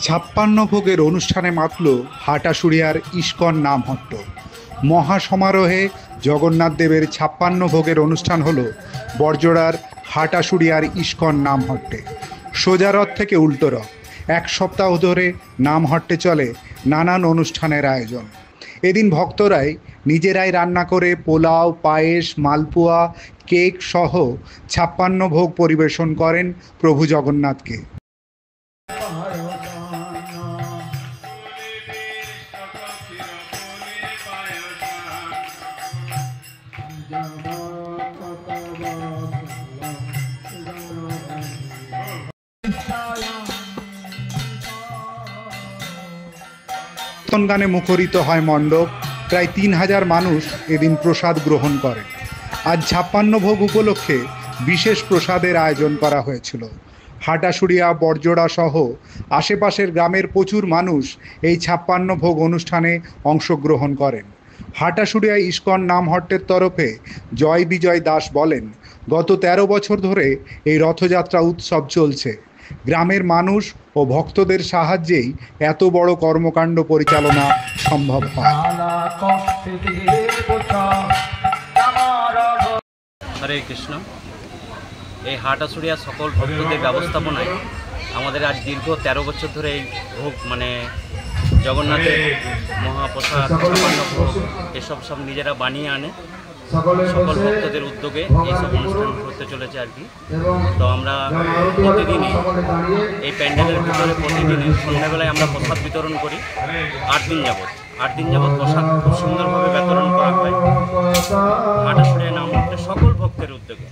ছাপ্পান্ন ভোগের অনুষ্ঠানে মাতল হাটাশুড়িয়ার ইস্কন নামহট্ট। মহাসমারোহে জগন্নাথ দেবের ৫৬ ভোগের অনুষ্ঠান হল বড়জোড়ার হাটাশুড়িয়ার ইস্কন নামহট্টে। সোজা রথ থেকে উল্টো রথ, এক সপ্তাহ ধরে নামহট্টে চলে নানান অনুষ্ঠানের আয়োজন। এদিন ভক্তরাই নিজেরাই রান্না করে পোলাও, পায়েস, মালপোয়া, কেক সহ ৫৬ ভোগ পরিবেশন করেন প্রভু জগন্নাথকে। গানে মুখরিত হয় মণ্ডপ। প্রায় ৩,০০০ মানুষ এদিন প্রসাদ গ্রহণ করে। আজ ৫৬ ভোগ উপলক্ষে বিশেষ প্রসাদের আয়োজন করা হয়েছিল। হাটাশুড়িয়া, বড়জোড়া সহ আশেপাশের গ্রামের প্রচুর মানুষ এই ৫৬ ভোগ অনুষ্ঠানে অংশগ্রহণ করেন। হাটাশুড়িয়া ইস্কন নামহট্টের তরফে জয় বিজয় দাস বলেন, গত ১৩ বছর ধরে এই রথযাত্রা উৎসব চলছে। গ্রামের মানুষ ও ভক্তদের সাহায্যেই এত বড় কর্মকাণ্ড পরিচালনা সম্ভব হয়। হরে কৃষ্ণ। এই হাটাশুড়িয়া সকল ভক্তদের ব্যবস্থাপনায় আমাদের আজ দীর্ঘ ১৩ বছর ধরে এই ভোগ জগন্নাথের মহাপ্রসাদ ৫৬ ভোগ এসব সব নিজেরা বানিয়ে আনে। সকল ভক্তদের উদ্যোগে এইসব অনুষ্ঠান হতে চলেছে আর কি। তো আমরা প্রতিদিনই এই প্যান্ডেলের ভিতরে প্রতিদিনই সন্ধ্যাবেলায় আমরা প্রসাদ বিতরণ করি। ৮ দিন যাবৎ প্রসাদ খুব সুন্দরভাবে বিতরণ করা হয় হাটাশুড়িয়া নামহট্টের সকল ভক্তের উদ্যোগে।